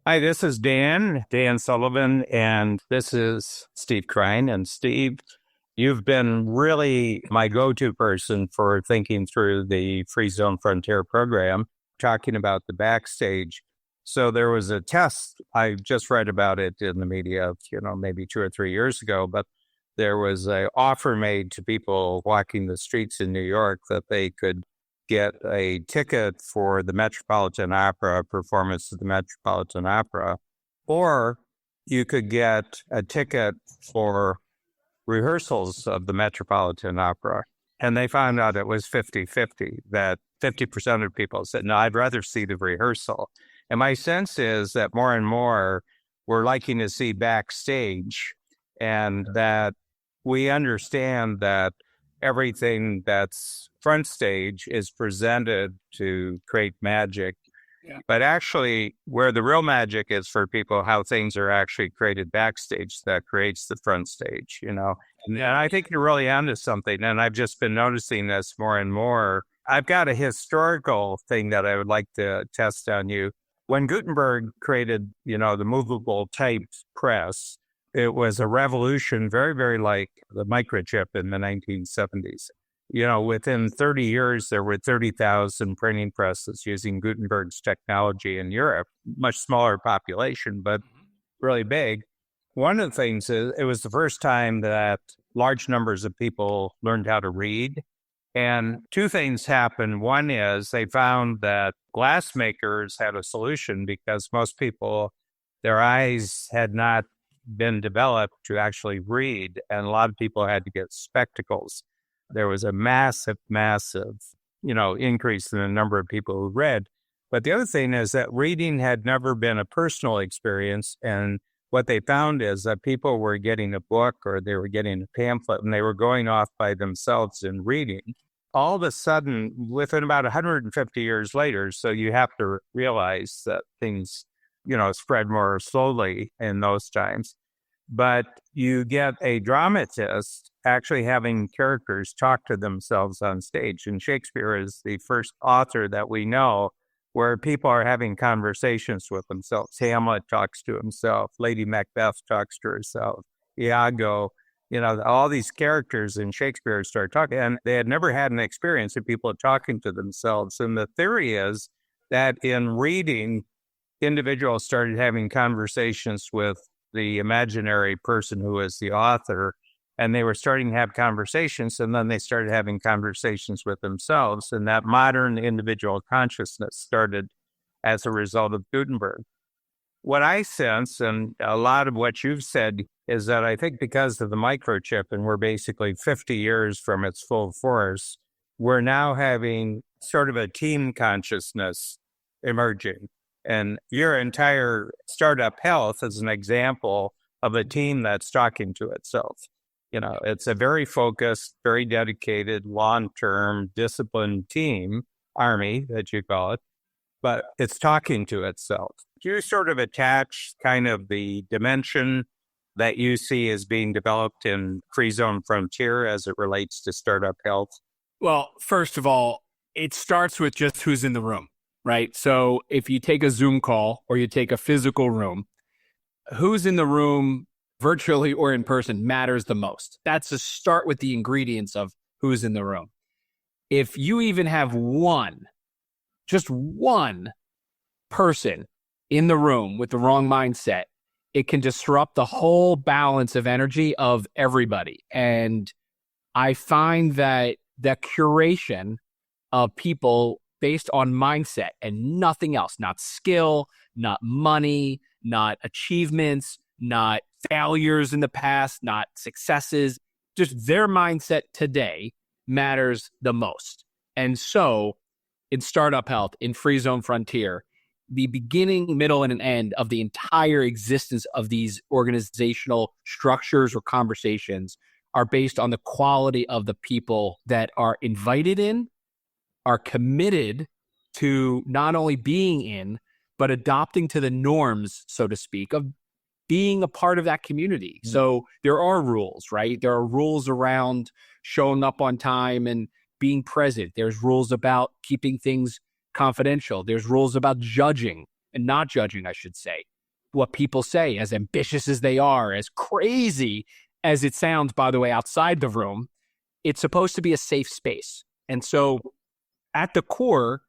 Hi, this is Dan Sullivan, and this is Steve Krein. And Steve, you've been really my go-to person for thinking through the Free Zone Frontier program, talking about the Backstage. So there was a test, I just read about it in the media, maybe 2 or 3 years ago, but there was an offer made to people walking the streets in New York that they could get a ticket for the Metropolitan Opera, performance of the Metropolitan Opera, or you could get a ticket for rehearsals of the Metropolitan Opera. And they found out it was 50-50, that 50% of people said, no, I'd rather see the rehearsal. And my sense is that more and more we're liking to see Backstage, and that we understand that everything that's front stage is presented to create magic. Yeah. But actually, where the real magic is for people, how things are actually created backstage that creates the front stage, And I think you're really onto something. And I've just been noticing this more and more. I've got a historical thing that I would like to test on you. When Gutenberg created, the movable type press, it was a revolution, very, very like the microchip in the 1970s. Within 30 years, there were 30,000 printing presses using Gutenberg's technology in Europe, much smaller population, but really big. One of the things is it was the first time that large numbers of people learned how to read. And two things happened. One is they found that glass makers had a solution because most people, their eyes had not been developed to actually read, and a lot of people had to get spectacles. There was a massive, increase in the number of people who read. But the other thing is that reading had never been a personal experience, and what they found is that people were getting a book or they were getting a pamphlet, and they were going off by themselves and reading. All of a sudden, within about 150 years later, so you have to realize that things spread more slowly in those times. But you get a dramatist actually having characters talk to themselves on stage. And Shakespeare is the first author that we know where people are having conversations with themselves. Hamlet talks to himself. Lady Macbeth talks to herself. Iago, all these characters in Shakespeare start talking. And they had never had an experience of people talking to themselves. And the theory is that in reading, individuals started having conversations with the imaginary person who is the author, and they were starting to have conversations, and then they started having conversations with themselves, and that modern individual consciousness started as a result of Gutenberg. What I sense, and a lot of what you've said, is that I think because of the microchip, and we're basically 50 years from its full force, we're now having sort of a team consciousness emerging. And your entire startup health is an example of a team that's talking to itself. It's a very focused, very dedicated, long-term, disciplined team, army that you call it, but it's talking to itself. Do you sort of attach kind of the dimension that you see as being developed in Free Zone Frontier as it relates to startup health? Well, first of all, it starts with just who's in the room. Right. So if you take a Zoom call or you take a physical room, who's in the room virtually or in person matters the most. That's to start with the ingredients of who's in the room. If you even have just one person in the room with the wrong mindset, it can disrupt the whole balance of energy of everybody. And I find that the curation of people based on mindset and nothing else, not skill, not money, not achievements, not failures in the past, not successes, just their mindset today matters the most. And so in Startup Health, in Free Zone Frontier, the beginning, middle, and an end of the entire existence of these organizational structures or conversations are based on the quality of the people that are invited in, are committed to not only being in, but adopting to the norms, so to speak, of being a part of that community. Mm-hmm. So there are rules, right? There are rules around showing up on time and being present. There's rules about keeping things confidential. There's rules about judging and not judging, I should say. what people say, as ambitious as they are, as crazy as it sounds, by the way, outside the room, it's supposed to be a safe space. And so at the core,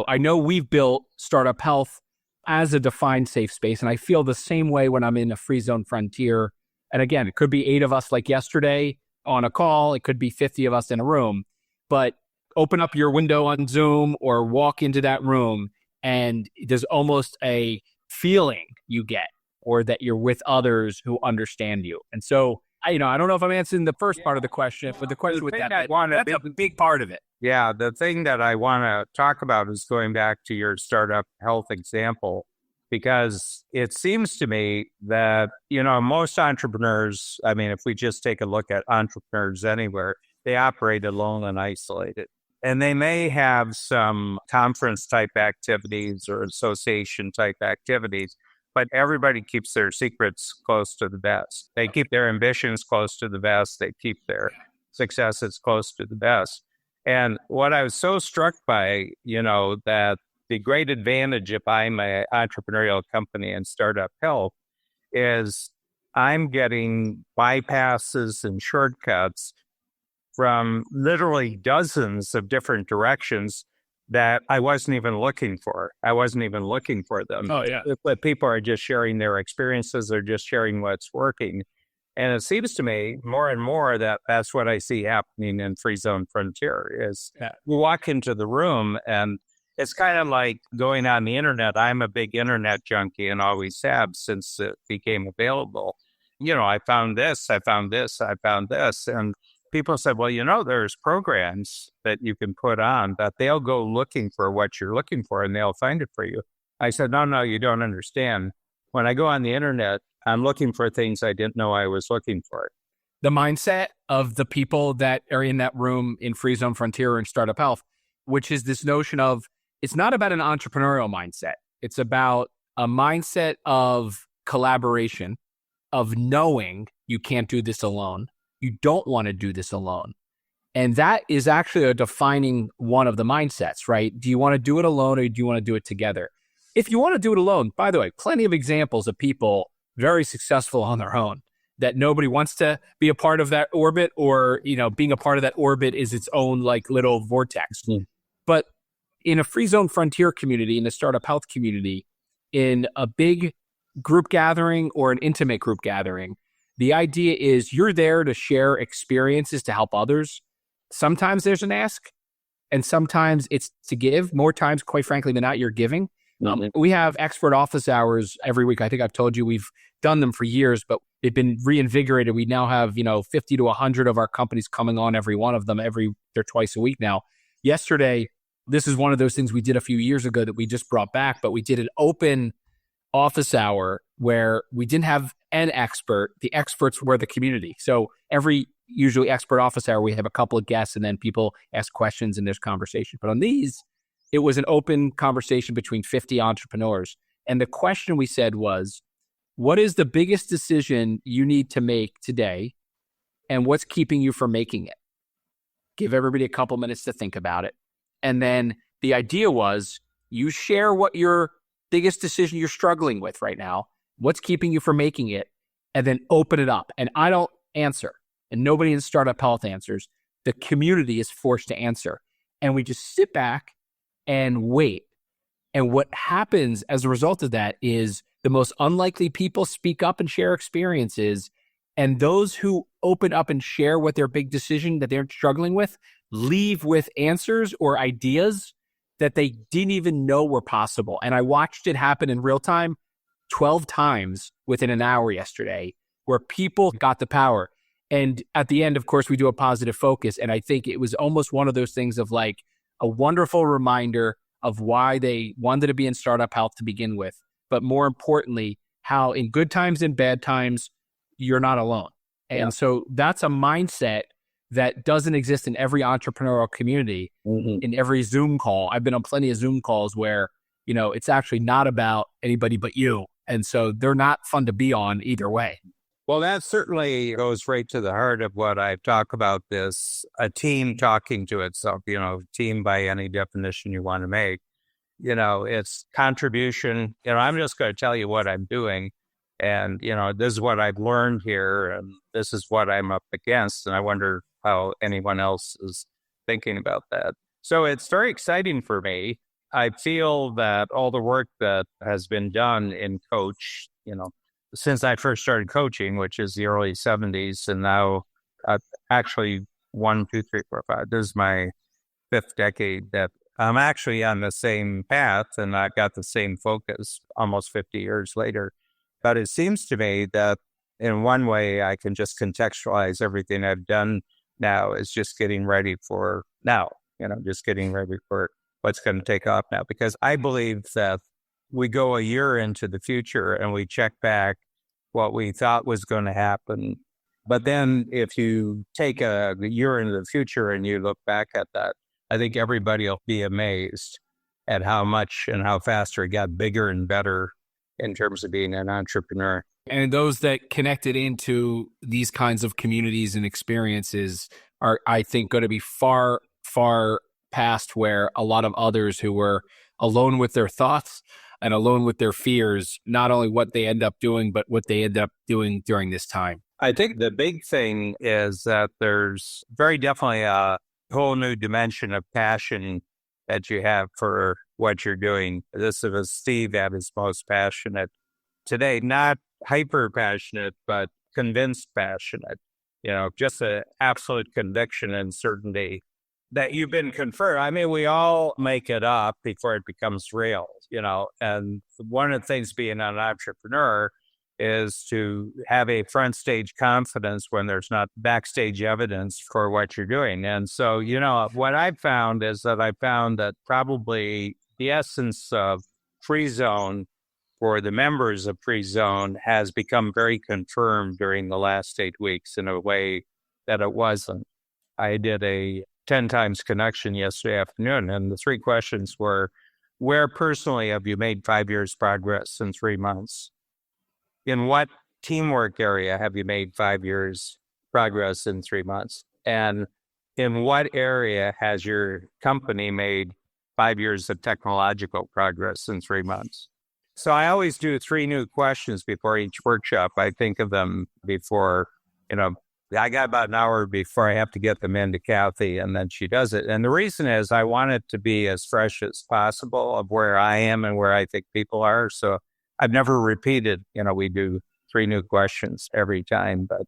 I know we've built Startup Health as a defined safe space. And I feel the same way when I'm in a free zone frontier. And again, it could be 8 of us like yesterday on a call. It could be 50 of us in a room. But open up your window on Zoom or walk into that room, and there's almost a feeling you get, or that you're with others who understand you. And so, I don't know if I'm answering the first part of the question, but the question with that's a big part of it. Yeah, the thing that I want to talk about is going back to your Startup Health example, because it seems to me that, most entrepreneurs, if we just take a look at entrepreneurs anywhere, they operate alone and isolated. And they may have some conference type activities or association type activities, but everybody keeps their secrets close to the vest. They keep their ambitions close to the vest. They keep their successes close to the vest. And what I was so struck by, that the great advantage if I'm an entrepreneurial company in Startup Health is I'm getting bypasses and shortcuts from literally dozens of different directions that I wasn't even looking for. I wasn't even looking for them. Oh, yeah. But people are just sharing their experiences. They're just sharing what's working. And it seems to me more and more that that's what I see happening in Free Zone Frontier is we walk into the room and it's kind of like going on the internet. I'm a big internet junkie and always have since it became available. I found this, I found this, I found this. And people said, well, there's programs that you can put on that they'll go looking for what you're looking for and they'll find it for you. I said, no, you don't understand. When I go on the internet, I'm looking for things I didn't know I was looking for. The mindset of the people that are in that room in Free Zone Frontier and Startup Health, which is this notion of, it's not about an entrepreneurial mindset. It's about a mindset of collaboration, of knowing you can't do this alone. You don't want to do this alone. And that is actually a defining one of the mindsets, right? Do you want to do it alone or do you want to do it together? If you want to do it alone, by the way, plenty of examples of people very successful on their own, that nobody wants to be a part of that orbit, or, being a part of that orbit is its own like little vortex. But in a Free Zone Frontier community, in a Startup Health community, in a big group gathering or an intimate group gathering, the idea is you're there to share experiences to help others. Sometimes there's an ask, and sometimes it's to give. More times, quite frankly, than not, you're giving. We have expert office hours every week. I think I've told you we've done them for years, but they've been reinvigorated. We now have, 50 to 100 of our companies coming on every one of them. They're twice a week now. Yesterday, this is one of those things we did a few years ago that we just brought back, but we did an open office hour where we didn't have an expert. The experts were the community. So every usually expert office hour, we have a couple of guests and then people ask questions and there's conversation. But on these, it was an open conversation between 50 entrepreneurs. And the question we said was, what is the biggest decision you need to make today? And what's keeping you from making it? Give everybody a couple minutes to think about it. And then the idea was you share what your biggest decision you're struggling with right now, what's keeping you from making it, and then open it up. And I don't answer, and nobody in Startup Health answers. The community is forced to answer. And we just sit back and wait. And what happens as a result of that is the most unlikely people speak up and share experiences. And those who open up and share what their big decision that they're struggling with leave with answers or ideas that they didn't even know were possible. And I watched it happen in real time 12 times within an hour yesterday, where people got the power. And at the end, of course, we do a positive focus. And I think it was almost one of those things of like a wonderful reminder of why they wanted to be in Startup Health to begin with. But more importantly, how in good times and bad times, you're not alone. And so that's a mindset that doesn't exist in every entrepreneurial community, in every Zoom call. I've been on plenty of Zoom calls where, it's actually not about anybody but you. And so they're not fun to be on either way. Well, that certainly goes right to the heart of what I talk about, this, a team talking to itself, team by any definition you want to make. it's contribution. I'm just going to tell you what I'm doing. And, this is what I've learned here, and this is what I'm up against. And I wonder how anyone else is thinking about that. So it's very exciting for me. I feel that all the work that has been done in coach, since I first started coaching, which is the early 70s, and now actually 1, 2, 3, 4, 5, this is my 5th decade that I'm actually on the same path, and I've got the same focus almost 50 years later. But it seems to me that in one way, I can just contextualize everything I've done now as just getting ready for now, just getting ready for what's going to take off now. Because I believe that we go a year into the future and we check back what we thought was going to happen. But then if you take a year into the future and you look back at that, I think everybody will be amazed at how much and how faster it got bigger and better in terms of being an entrepreneur. And those that connected into these kinds of communities and experiences are, I think, going to be far, far past where a lot of others who were alone with their thoughts and alone with their fears, not only what they end up doing, but what they end up doing during this time. I think the big thing is that there's very definitely a whole new dimension of passion that you have for what you're doing. This is Steve at his most passionate today, not hyper passionate, but convinced passionate, just an absolute conviction and certainty that you've been conferred. I mean, we all make it up before it becomes real, and one of the things being an entrepreneur is to have a front stage confidence when there's not backstage evidence for what you're doing. And so, what I found is that probably the essence of Free Zone for the members of Free Zone has become very confirmed during the last 8 weeks in a way that it wasn't. I did a 10 times connection yesterday afternoon, and the 3 questions were, where personally have you made 5 years progress in 3 months? In what teamwork area have you made 5 years progress in 3 months? And in what area has your company made 5 years of technological progress in 3 months? So I always do 3 new questions before each workshop. I think of them before, I got about an hour before I have to get them into Kathy, and then she does it. And the reason is I want it to be as fresh as possible of where I am and where I think people are. So I've never repeated, we do 3 new questions every time, but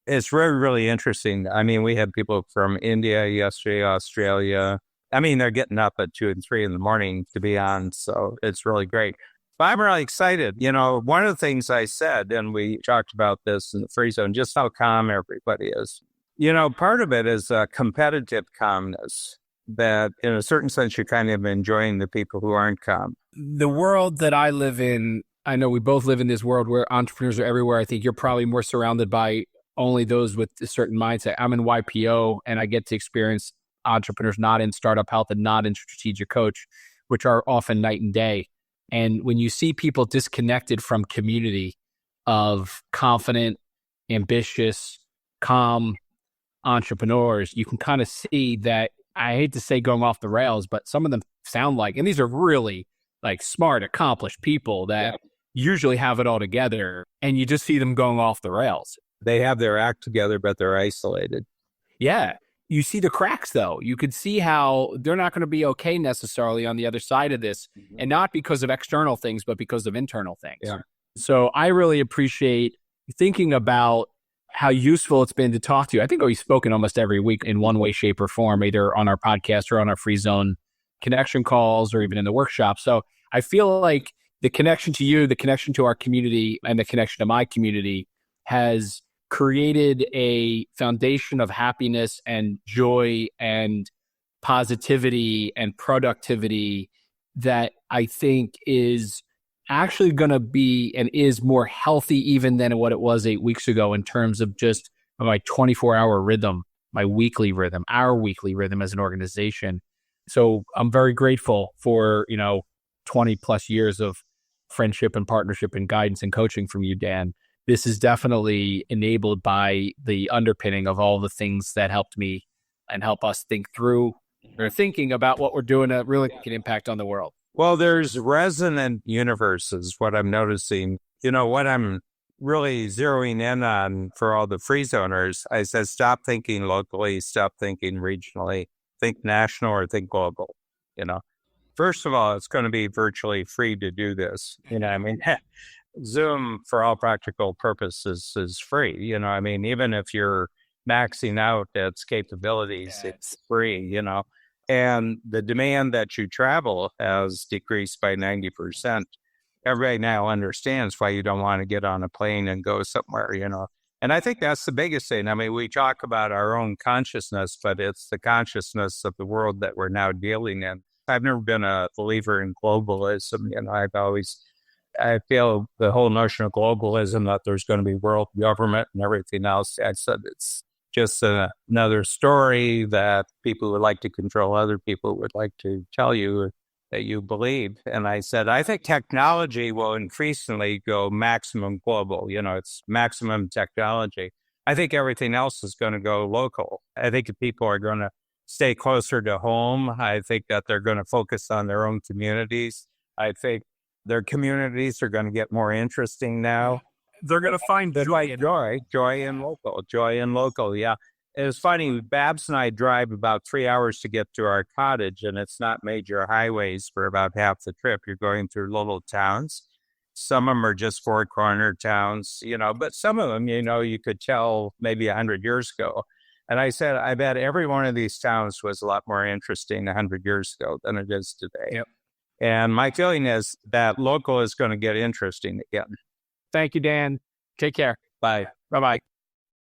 it's really, really interesting. I mean, we had people from India yesterday, Australia. I mean, they're getting up at 2 and 3 in the morning to be on. So it's really great. But I'm really excited. One of the things I said, and we talked about this in the Free Zone, just how calm everybody is. Part of it is a competitive calmness that in a certain sense, you're kind of enjoying the people who aren't calm. The world that I live in, I know we both live in this world where entrepreneurs are everywhere. I think you're probably more surrounded by only those with a certain mindset. I'm in YPO and I get to experience entrepreneurs not in startup health and not in strategic coach, which are often night and day. And when you see people disconnected from community of confident, ambitious, calm entrepreneurs, you can kind of see that, I hate to say going off the rails, but some of them sound like, and these are really like smart, accomplished people that usually have it all together, and you just see them going off the rails. They have their act together, but they're isolated. Yeah. You see the cracks, though. You could see how they're not going to be okay necessarily on the other side of this, and not because of external things, but because of internal things. Yeah. So I really appreciate thinking about how useful it's been to talk to you. I think we've spoken almost every week in one way, shape, or form, either on our podcast or on our Free Zone connection calls or even in the workshop. So I feel like the connection to you, the connection to our community, and the connection to my community has created a foundation of happiness and joy and positivity and productivity that I think is actually going to be and is more healthy even than what it was 8 weeks ago in terms of just my 24-hour rhythm, my weekly rhythm, our weekly rhythm as an organization. So I'm very grateful for, 20 plus years of friendship and partnership and guidance and coaching from you, Dan. This is definitely enabled by the underpinning of all the things that helped me and help us think through or thinking about what we're doing to really make an impact on the world. Well, there's resonant universes, what I'm noticing. What I'm really zeroing in on for all the free zoners, I said, stop thinking locally, stop thinking regionally, think national or think global. First of all, it's going to be virtually free to do this. Zoom, for all practical purposes, is free. Even if you're maxing out its capabilities, it's free, and the demand that you travel has decreased by 90%. Everybody now understands why you don't want to get on a plane and go somewhere, And I think that's the biggest thing. We talk about our own consciousness, but it's the consciousness of the world that we're now dealing in. I've never been a believer in globalism. I feel the whole notion of globalism, that there's going to be world government and everything else. I said it's just another story that people would like to control other people, would like to tell you that you believe. And I said, I think technology will increasingly go maximum global. It's maximum technology. I think everything else is going to go local. I think people are going to stay closer to home. I think that they're going to focus on their own communities. I think their communities are going to get more interesting now. They're going to find joy in local. Yeah. It was funny. Babs and I drive about 3 hours to get to our cottage, and it's not major highways for about half the trip. You're going through little towns. Some of them are just four-corner towns, but some of them, you could tell maybe 100 years ago. And I said, I bet every one of these towns was a lot more interesting 100 years ago than it is today. Yep. And my feeling is that local is going to get interesting again. Thank you, Dan. Take care. Bye. Bye-bye.